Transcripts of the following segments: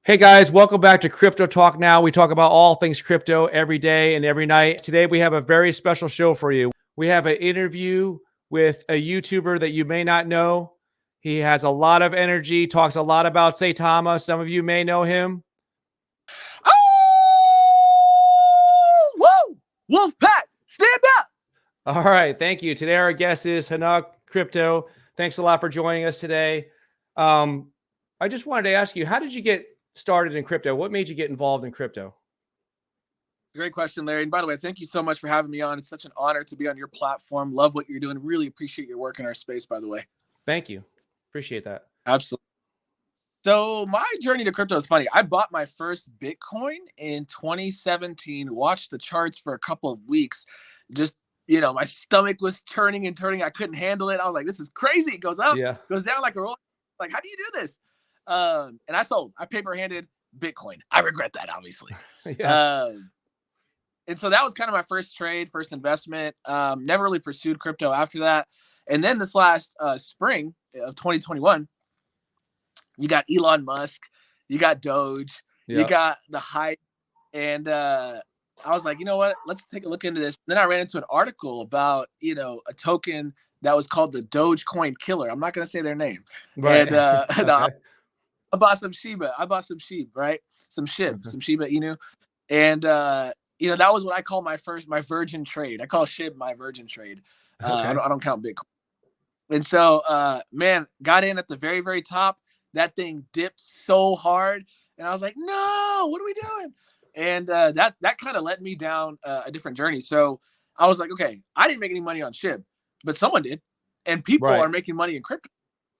Hey guys, welcome back to Crypto Talk Now. We talk about all things crypto every day and every night. Today we have a very special show for you. We have an interview with a YouTuber that you may not know. He has a lot of energy, talks a lot about Saitama. Some of you may know him. Oh, whoa! Wolfpack, stand up! All right, thank you. Today our guest is Henok Crypto. Thanks a lot for joining us today. I just wanted to ask you, how did you get started in crypto? What made you get involved in crypto? Great question, Larry. And by the way, thank you so much for having me on. It's such an honor to be on your platform. Love what you're doing. Really appreciate your work in our space, by the way. Thank you. Appreciate that. Absolutely. So my journey to crypto is funny. I bought my first Bitcoin in 2017, watched the charts for a couple of weeks. Just, my stomach was turning and turning. I couldn't handle it. I was like, this is crazy. It goes up, goes down like a roll. Like, how do you do this? And I sold. I paper-handed Bitcoin. I regret that, obviously. And so that was kind of my first trade, first investment. Never really pursued crypto after that. And then this last spring of 2021, you got Elon Musk, you got Doge, you got the hype. And I was like, you know what? Let's take a look into this. And then I ran into an article about, a token that was called the Dogecoin Killer. I'm not going to say their name. Right. And I bought some Shiba. Some Shiba Inu. And, that was what I call my virgin trade. I call SHIB my virgin trade. I don't count Bitcoin. And so, got in at the very, very top. That thing dipped so hard. And I was like, no, what are we doing? And that kind of led me down a different journey. So I was like, okay, I didn't make any money on SHIB, but someone did. And people are making money in crypto.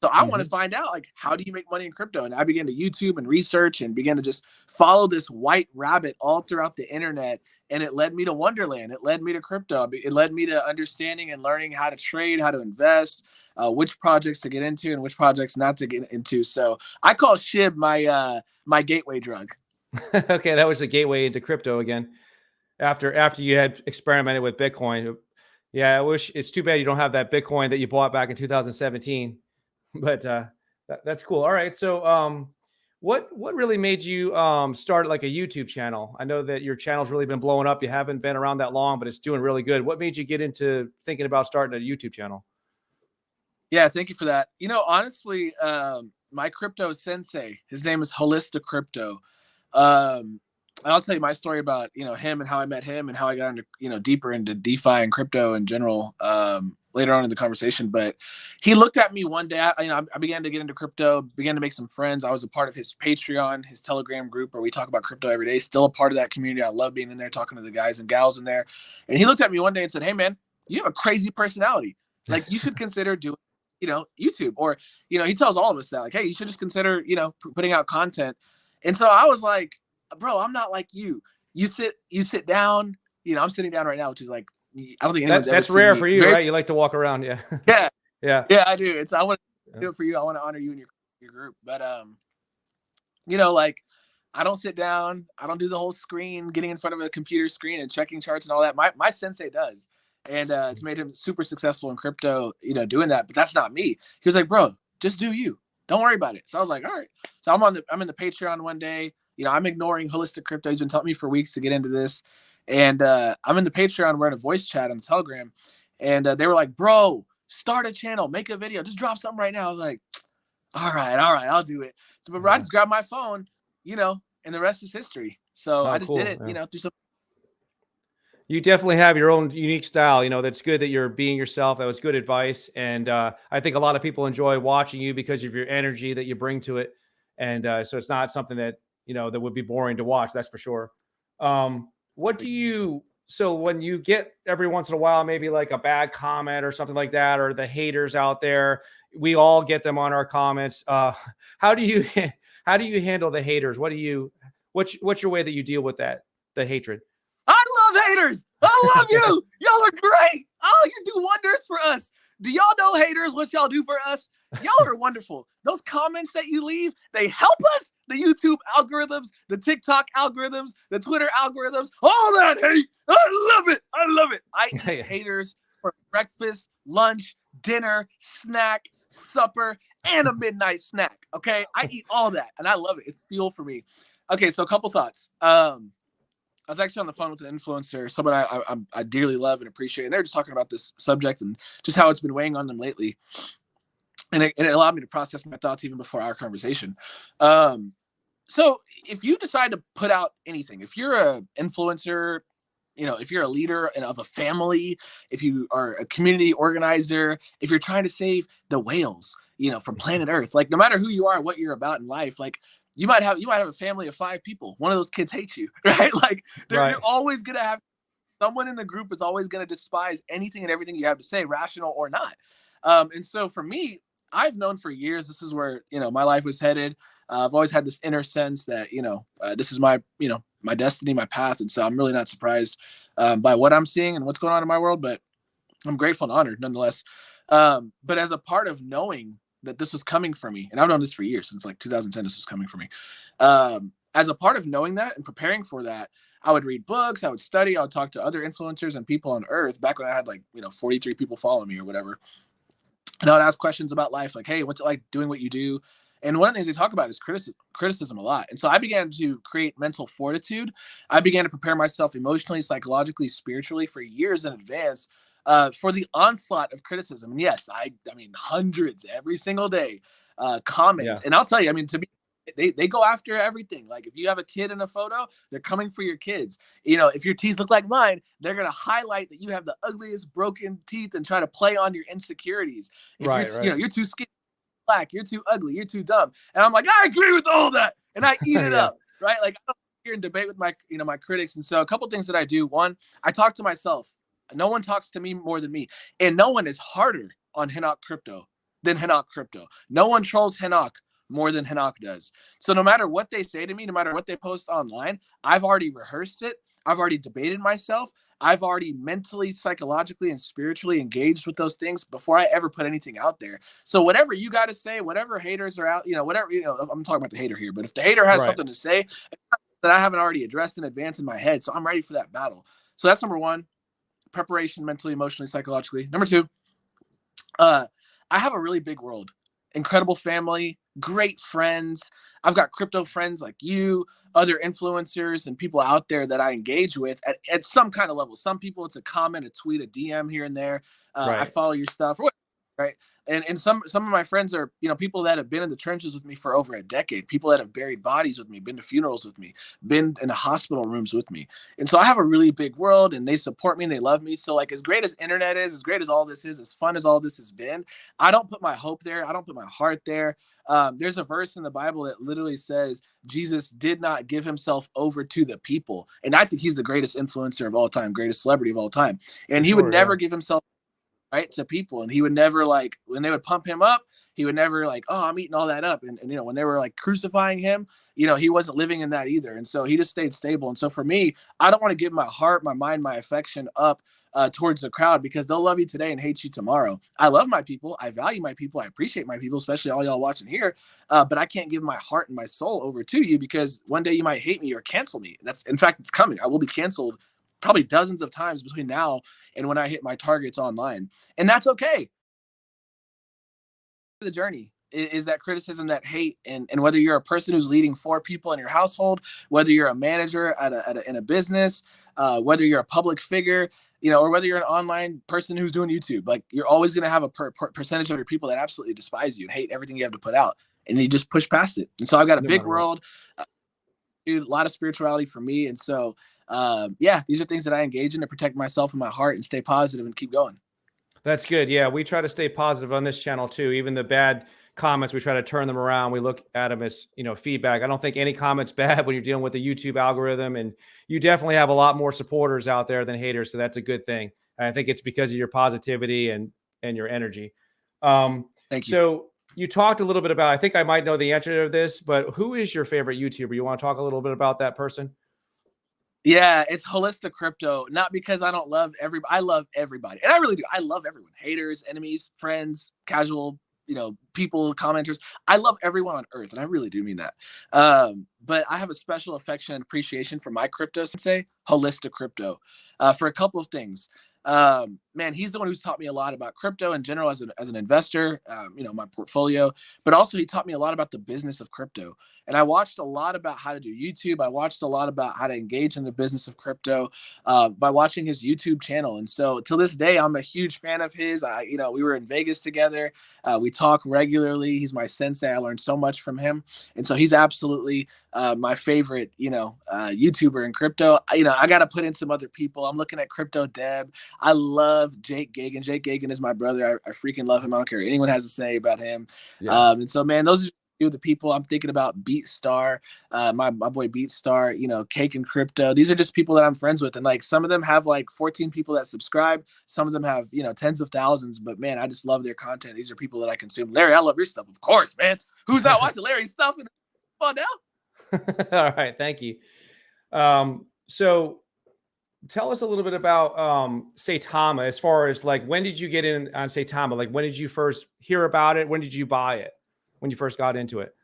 So I want to find out, like, how do you make money in crypto? And I began to YouTube and research and began to just follow this white rabbit all throughout the internet. And it led me to Wonderland. It led me to crypto. It led me to understanding and learning how to trade, how to invest, which projects to get into and which projects not to get into. So I call SHIB my gateway drug. Okay, that was the gateway into crypto again. After you had experimented with Bitcoin. Yeah, it's too bad you don't have that Bitcoin that you bought back in 2017. But that's cool. All right. So what really made you start like a YouTube channel? I know that your channel's really been blowing up. You haven't been around that long, but it's doing really good. What made you get into thinking about starting a YouTube channel? Yeah, thank you for that. Honestly, my crypto sensei, his name is Holistic Crypto. I'll tell you my story about, him and how I met him and how I got into, deeper into DeFi and crypto in general later on in the conversation. But he looked at me one day. I began to get into crypto, began to make some friends. I was a part of his Patreon, his Telegram group where we talk about crypto every day. Still a part of that community. I love being in there, talking to the guys and gals in there. And he looked at me one day and said, hey, man, you have a crazy personality. Like, you should consider doing, YouTube. Or, he tells all of us that, like, hey, you should just consider, putting out content. And so I was like, bro, I'm not like you. You sit down. I'm sitting down right now, which is like, I don't think anyone's that's rare for you, right? You like to walk around, yeah. Yeah, I do. It's I want to do it for you. I want to honor you and your group. But like, I don't sit down. I don't do the whole screen, getting in front of a computer screen and checking charts and all that. My sensei does, and it's made him super successful in crypto. Doing that. But that's not me. He was like, bro, just do you. Don't worry about it. So I was like, all right. So I'm in the Patreon one day. I'm ignoring Holistic Crypto. He's been telling me for weeks to get into this. And I'm in the Patreon. We're in a voice chat on Telegram. And they were like, bro, start a channel, make a video, just drop something right now. I was like, all right, I'll do it. So but I just grabbed my phone, and the rest is history. So I just did it, through some. You definitely have your own unique style. That's good that you're being yourself. That was good advice. And I think a lot of people enjoy watching you because of your energy that you bring to it. And so it's not something that, that would be boring to watch. That's for sure. So when you get every once in a while, maybe like a bad comment or something like that, or the haters out there, we all get them on our comments. How do you handle the haters? What's your way that you deal with that, the hatred? I love haters. I love you. Y'all are great. Oh, you do wonders for us. Do y'all know, haters, what y'all do for us? Y'all are wonderful. Those comments that you leave, they help us. The YouTube algorithms, the TikTok algorithms, the Twitter algorithms, all that hate. I love it. I eat haters for breakfast, lunch, dinner, snack. supper, and a midnight snack. Okay, I eat all that, and I love it. It's fuel for me. Okay, so a couple thoughts. I was actually on the phone with an influencer, someone I dearly love and appreciate, and they're just talking about this subject and just how it's been weighing on them lately. And it allowed me to process my thoughts even before our conversation. So if you decide to put out anything, if you're an influencer, if you're a leader of a family, if you are a community organizer, if you're trying to save the whales, from planet Earth, like no matter who you are, what you're about in life, like you might have a family of 5 people. One of those kids hates you, right? Like you're always going to have someone in the group is always going to despise anything and everything you have to say, rational or not. And so for me, I've known for years, this is where, my life was headed. I've always had this inner sense that, this is my, my destiny, my path. And so I'm really not surprised by what I'm seeing and what's going on in my world, but I'm grateful and honored nonetheless. But as a part of knowing that this was coming for me, and I've known this for years, since like 2010, this was coming for me. As a part of knowing that and preparing for that, I would read books, I would study, I would talk to other influencers and people on earth back when I had 43 people following me or whatever. And I would ask questions about life, like, hey, what's it like doing what you do? And one of the things they talk about is criticism a lot. And so I began to create mental fortitude. I began to prepare myself emotionally, psychologically, spiritually for years in advance for the onslaught of criticism. And yes, I mean, hundreds every single day, comments. Yeah. And I'll tell you, to be, they go after everything. Like if you have a kid in a photo, they're coming for your kids. If your teeth look like mine, they're going to highlight that you have the ugliest broken teeth and try to play on your insecurities. If you're too skinny, black, you're too ugly, you're too dumb. And I'm like, I agree with all that. And I eat it up, right? Like I don't hear and debate with my, my critics. And so a couple things that I do. One, I talk to myself. No one talks to me more than me. And no one is harder on Henok Crypto than Henok Crypto. No one trolls Henok more than Henok does. So no matter what they say to me, no matter what they post online, I've already rehearsed it. I've already debated myself. I've already mentally, psychologically, and spiritually engaged with those things before I ever put anything out there. So whatever you got to say, whatever haters are out, whatever, I'm talking about the hater here, but if the hater has something to say that I haven't already addressed in advance in my head, so I'm ready for that battle. So that's number one, preparation, mentally, emotionally, psychologically. Number two, I have a really big world, incredible family, great friends. I've got crypto friends like you, other influencers and people out there that I engage with at some kind of level. Some people, it's a comment, a tweet, a DM here and there. I follow your stuff, right? And some of my friends are, people that have been in the trenches with me for over a decade, people that have buried bodies with me, been to funerals with me, been in the hospital rooms with me. And so I have a really big world and they support me and they love me. So like as great as internet is, as great as all this is, as fun as all this has been, I don't put my hope there. I don't put my heart there. There's a verse in the Bible that literally says Jesus did not give himself over to the people. And I think he's the greatest influencer of all time, greatest celebrity of all time. And he would never give himself to people. And he would never when they would pump him up, he would never oh, I'm eating all that up. And when they were crucifying him, he wasn't living in that either. And so he just stayed stable. And so for me, I don't want to give my heart, my mind, my affection up towards the crowd because they'll love you today and hate you tomorrow. I love my people. I value my people. I appreciate my people, especially all y'all watching here. But I can't give my heart and my soul over to you because one day you might hate me or cancel me. In fact, it's coming. I will be canceled probably dozens of times between now and when I hit my targets online. And that's okay. The journey is that criticism, that hate, and whether you're a person who's leading 4 people in your household, whether you're a manager in a business, whether you're a public figure, or whether you're an online person who's doing YouTube, you're always going to have a percentage of your people that absolutely despise you and hate everything you have to put out. And you just push past it. And so I've got a big world, a lot of spirituality for me. And so, these are things that I engage in to protect myself and my heart and stay positive and keep going. That's good. Yeah, we try to stay positive on this channel too. Even the bad comments, we try to turn them around. We look at them as, feedback. I don't think any comment's bad when you're dealing with the YouTube algorithm, and you definitely have a lot more supporters out there than haters. So that's a good thing. And I think it's because of your positivity and your energy. Thank you. So you talked a little bit about, I think I might know the answer to this, but who is your favorite YouTuber? You want to talk a little bit about that person? Yeah, it's Holistic Crypto. Not because I don't love everybody. I love everybody. And I really do. I love everyone. Haters, enemies, friends, casual, people, commenters. I love everyone on earth. And I really do mean that. But I have a special affection and appreciation for my crypto, say Holistic Crypto, for a couple of things. Man, man, he's the one who's taught me a lot about crypto in general as an investor, you know, my portfolio, but also he taught me a lot about the business of crypto. And I watched a lot about how to do YouTube. I watched a lot about how to engage in the business of crypto by watching his YouTube channel. And so till this day, I'm a huge fan of his. You know, we were in Vegas together. We talk regularly. He's my sensei. I learned so much from him. And so he's absolutely my favorite, you know, YouTuber in crypto. You know, I got to put in some other people. I'm looking at Crypto Deb. I love Jake Gagan. Jake Gagan is my brother. I freaking love him. I don't care what anyone has to say about him. Yeah. And so, man, those are few of the people I'm thinking about. BeatStar, my boy BeatStar, you know, Cake and Crypto. These are just people that I'm friends with. And like some of them have like 14 people that subscribe. Some of them have, you know, tens of thousands. But man, I just love their content. These are people that I consume. Larry, I love your stuff. Of course, man. Who's not watching Larry's stuff? Come on now. All right. Thank you. So tell us a little bit about Saitama, as far as like, when did you get in on Saitama? Like, when did you first hear about it? When did you buy it? When you first got into it?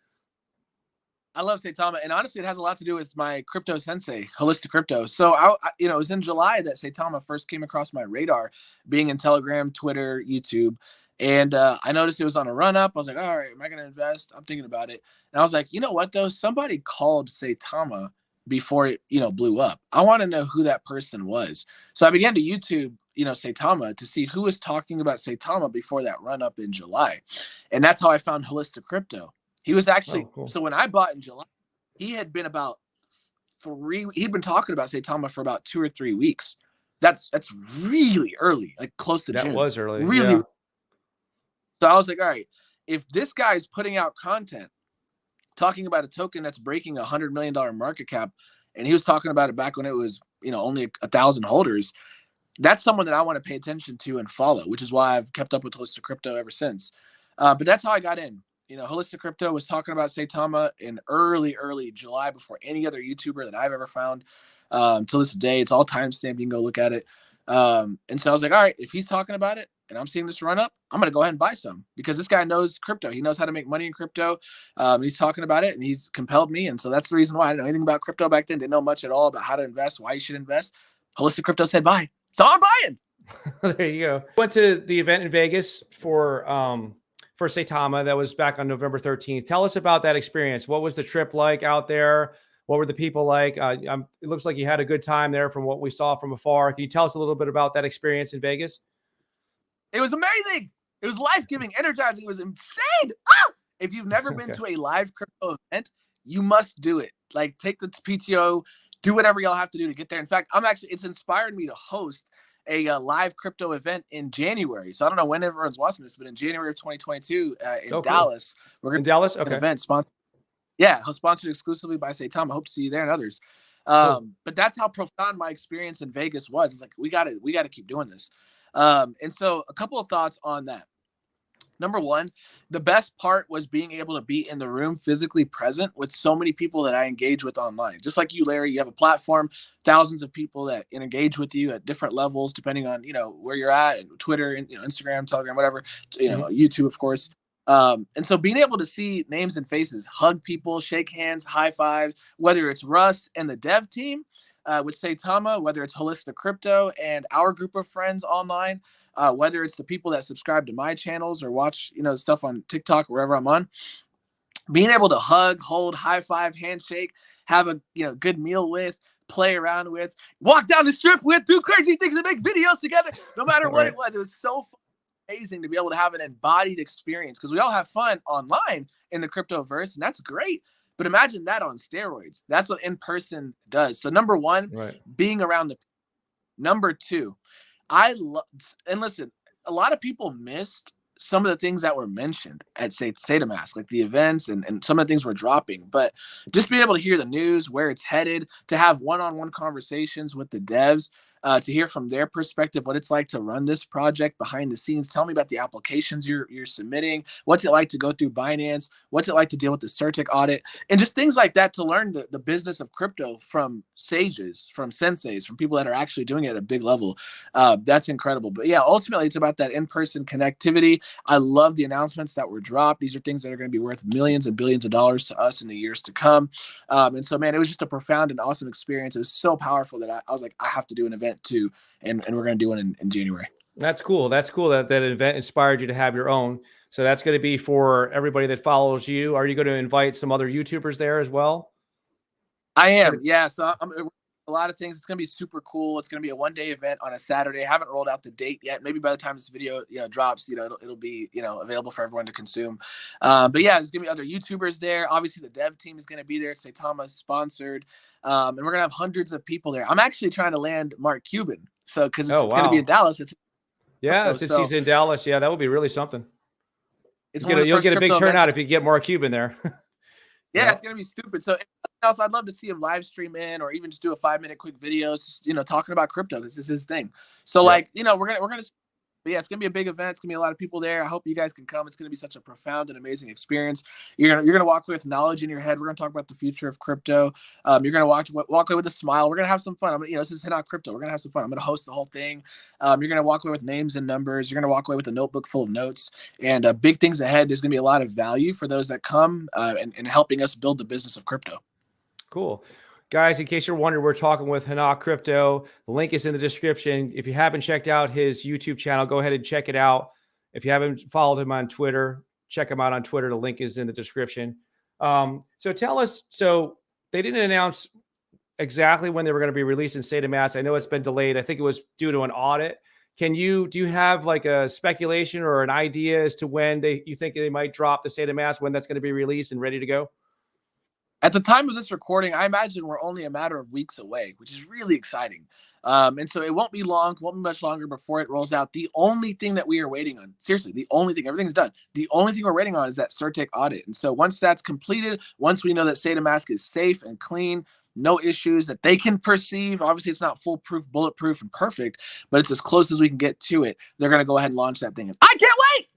I love Saitama, and honestly, it has a lot to do with my crypto sensei, Holistic Crypto. So, you know, it was in July that Saitama first came across my radar, being in Telegram, Twitter, YouTube, and I noticed it was on a run up. I was like, all right, am I going to invest? I'm thinking about it, and I was like, you know what, though, somebody called Saitama before it, you know, blew up. I want to know who that person was. So I began to YouTube, you know, Saitama to see who was talking about Saitama before that run up in July. And that's how I found Holistic Crypto. He was actually, cool. So when I bought in July, he had been about he'd been talking about Saitama for about 2 or 3 weeks. That's really early, like close to June. That was early. Really. Yeah. So I was like, all right, if this guy's putting out content talking about a token that's breaking $100 million market cap, and he was talking about it back when it was, you know, only 1,000 holders, that's someone that I want to pay attention to and follow, which is why I've kept up with Holistic Crypto ever since. But that's how I got in. You know, Holistic Crypto was talking about Saitama in early July before any other YouTuber that I've ever found. Till this day, it's all timestamped. You can go look at it. And so I was like, all right, if he's talking about it and I'm seeing this run up, I'm going to go ahead and buy some, because this guy knows crypto. He knows how to make money in crypto. He's talking about it and he's compelled me. And so that's the reason why I didn't know anything about crypto back then. Didn't know much at all about how to invest, why you should invest. Holistic Crypto said buy. So I'm buying. There you go. Went to the event in Vegas for Saitama. That was back on November 13th. Tell us about that experience. What was the trip like out there? What were the people like? It looks like you had a good time there from what we saw from afar. Can you tell us a little bit about that experience in Vegas? It was amazing. It was life-giving, energizing. It was insane. Ah! If you've never been to a live crypto event, you must do it. Like, take the PTO, do whatever y'all have to do to get there. In fact, it's inspired me to host a live crypto event in January. So I don't know when everyone's watching this, but in January of 2022 in Dallas, we're going to Dallas. An event sponsored. Yeah, sponsored exclusively by Saitama. Hope to see you there and others. But that's how profound my experience in Vegas was. It's like, we got to keep doing this. And so a couple of thoughts on that. Number one, the best part was being able to be in the room physically present with so many people that I engage with online. Just like you, Larry, you have a platform, thousands of people that engage with you at different levels, depending on, you know, where you're at, and Twitter, and, you know, Instagram, Telegram, whatever, you know, YouTube, of course. And so being able to see names and faces, hug people, shake hands, high fives, whether it's Russ and the dev team, with Saitama, whether it's Holistic Crypto and our group of friends online, whether it's the people that subscribe to my channels or watch, you know, stuff on TikTok, wherever I'm on, being able to hug, hold, high five, handshake, have a, you know, good meal with, play around with, walk down the strip with, do crazy things and make videos together, no matter what it was so amazing to be able to have an embodied experience, because we all have fun online in the cryptoverse, and that's great. But imagine that on steroids. That's what in-person does. So number one, being around the. Number two, and listen, a lot of people missed some of the things that were mentioned at Saitamask, like the events and some of the things we're dropping. But just being able to hear the news, where it's headed, to have one-on-one conversations with the devs, to hear from their perspective what it's like to run this project behind the scenes. Tell me about the applications you're submitting. What's it like to go through Binance? What's it like to deal with the Certic audit? And just things like that, to learn the business of crypto from sages, from senseis, from people that are actually doing it at a big level. That's incredible. But yeah, ultimately it's about that in-person connectivity. I love the announcements that were dropped. These are things that are going to be worth millions and billions of dollars to us in the years to come. And so, man, it was just a profound and awesome experience. It was so powerful that I was like, I have to do an event too, and we're going to do one in January. That's cool. That's cool that that event inspired you to have your own. So that's going to be for everybody that follows you. Are you going to invite some other YouTubers there as well? I am, yeah. So I'm a lot of things. It's gonna be super cool. It's gonna be a 1-day event on a Saturday. I haven't rolled out the date yet. Maybe by the time this video drops, it'll be available for everyone to consume. But yeah, there's gonna be other YouTubers there. Obviously, the dev team is gonna be there. Saitama is sponsored, and we're gonna have hundreds of people there. I'm actually trying to land Mark Cuban, so because it's gonna be in Dallas. Yeah, since he's in Dallas, yeah, that would be really something. You'll get a big turnout if you get Mark Cuban there. Yeah, it's gonna be stupid. So else, I'd love to see him live stream in, or even just do a 5-minute quick video, talking about crypto. This is his thing. So we're gonna. But yeah, it's gonna be a big event. It's gonna be a lot of people there. I hope you guys can come. It's gonna be such a profound and amazing experience. You're gonna walk away with knowledge in your head. We're gonna talk about the future of crypto. You're gonna walk away with a smile. We're gonna have some fun. This is Henok Crypto. We're gonna have some fun. I'm gonna host the whole thing. You're gonna walk away with names and numbers. You're gonna walk away with a notebook full of notes and big things ahead. There's gonna be a lot of value for those that come and helping us build the business of crypto. Cool. Guys, in case you're wondering, we're talking with Henok Crypto. The link is in the description. If you haven't checked out his YouTube channel, go ahead and check it out. If you haven't followed him on Twitter, check him out on Twitter. The link is in the description. So tell us, so they didn't announce exactly when they were going to be releasing Saitamask. I know it's been delayed. I think it was due to an audit. Do you have like a speculation or an idea as to when you think they might drop the Saitamask, when that's going to be released and ready to go? At the time of this recording, I imagine we're only a matter of weeks away, which is really exciting. And so it won't be much longer before it rolls out. The only thing that we are waiting on, seriously, the only thing, everything's done. The only thing we're waiting on is that Certec audit. And so once that's completed, once we know that Saitamask is safe and clean, no issues that they can perceive. Obviously, it's not foolproof, bulletproof, and perfect, but it's as close as we can get to it. They're going to go ahead and launch that thing. And I can't wait.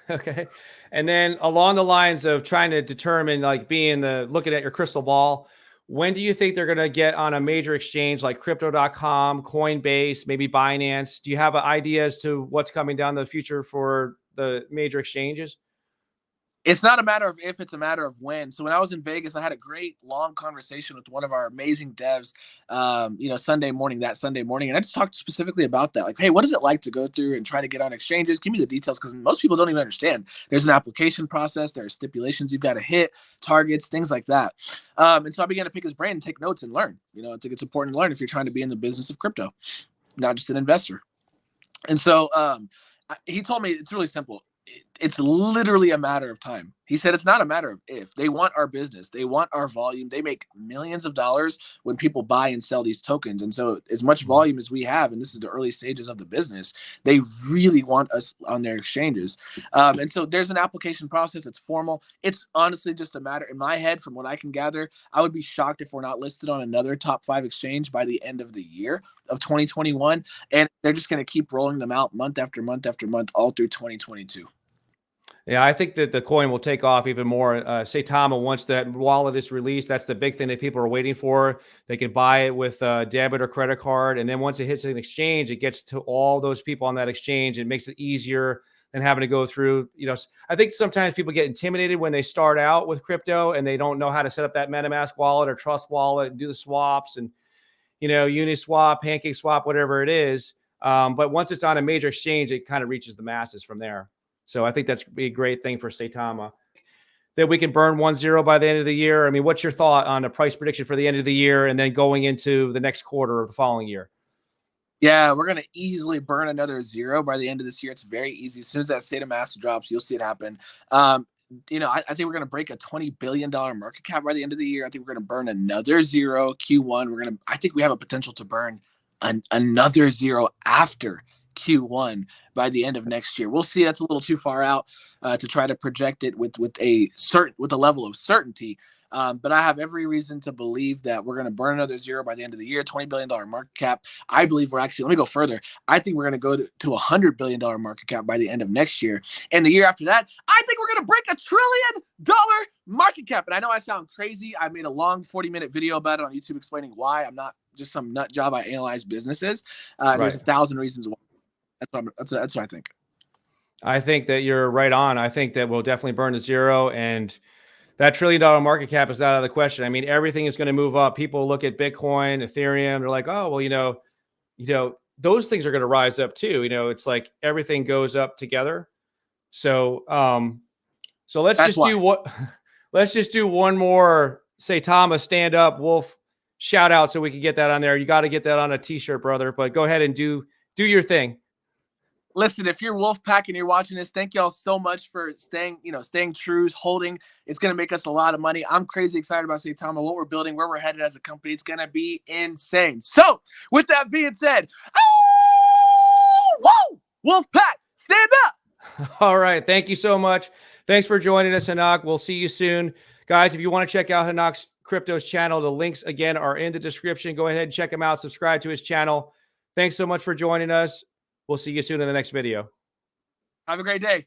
Okay. And then along the lines of trying to determine, like looking at your crystal ball, when do you think they're going to get on a major exchange like crypto.com, Coinbase, maybe Binance? Do you have an idea as to what's coming down the future for the major exchanges? It's not a matter of if, it's a matter of when. So when I was in Vegas, I had a great long conversation with one of our amazing devs, Sunday morning, and I just talked specifically about that. Like, hey, what is it like to go through and try to get on exchanges? Give me the details, because most people don't even understand. There's an application process. There are stipulations you've got to hit, targets, things like that. And so I began to pick his brain and take notes and learn. I think it's important to learn if you're trying to be in the business of crypto, not just an investor. And so he told me it's really simple. It's literally a matter of time. He said it's not a matter of if. They want our business. They want our volume. They make millions of dollars when people buy and sell these tokens. And so as much volume as we have, and this is the early stages of the business, they really want us on their exchanges. And so there's an application process. It's formal. It's honestly just a matter, in my head, from what I can gather, I would be shocked if we're not listed on another top 5 exchange by the end of the year of 2021. And they're just going to keep rolling them out month after month after month all through 2022. Yeah, I think that the coin will take off even more. Saitama, once that wallet is released, that's the big thing that people are waiting for. They can buy it with a debit or credit card. And then once it hits an exchange, it gets to all those people on that exchange. It makes it easier than having to go through. I think sometimes people get intimidated when they start out with crypto and they don't know how to set up that MetaMask wallet or Trust wallet and do the swaps and, Uniswap, PancakeSwap, whatever it is. But once it's on a major exchange, it kind of reaches the masses from there. So I think that's be a great thing for Saitama, that we can burn 1-0 by the end of the year. I mean, what's your thought on a price prediction for the end of the year and then going into the next quarter of the following year? Yeah, we're going to easily burn another 0 by the end of this year. It's very easy. As soon as that Saitamask drops, you'll see it happen. I think we're going to break a $20 billion market cap by the end of the year. I think we're going to burn another 0 Q1. I think we have a potential to burn another 0 after Q1 by the end of next year. We'll see. That's a little too far out to try to project it with a level of certainty. But I have every reason to believe that we're going to burn another 0 by the end of the year. $20 billion market cap. I believe let me go further. I think we're going to go to $100 billion market cap by the end of next year. And the year after that, I think we're going to break $1 trillion market cap. And I know I sound crazy. I made a long 40-minute video about it on YouTube explaining why. I'm not just some nut job. I analyze businesses. Right. There's 1,000 reasons why. That's what I think. I think that you're right on. I think that we'll definitely burn the 0, and that $1 trillion market cap is not out of the question. I mean, everything is going to move up. People look at Bitcoin, Ethereum. They're like, oh, well, those things are going to rise up too. You know, it's like everything goes up together. So, so let's That's just why. do what, let's just do one more Saitama stand up wolf shout out so we can get that on there. You got to get that on a t-shirt, brother, but go ahead and do your thing. Listen, if you're Wolfpack and you're watching this, thank y'all so much for staying true, holding. It's going to make us a lot of money. I'm crazy excited about Saitama, what we're building, where we're headed as a company. It's going to be insane. So with that being said, whoa, Wolfpack, stand up. All right. Thank you so much. Thanks for joining us, Henok. We'll see you soon. Guys, if you want to check out Henok's Crypto's channel, the links again are in the description. Go ahead and check him out. Subscribe to his channel. Thanks so much for joining us. We'll see you soon in the next video. Have a great day.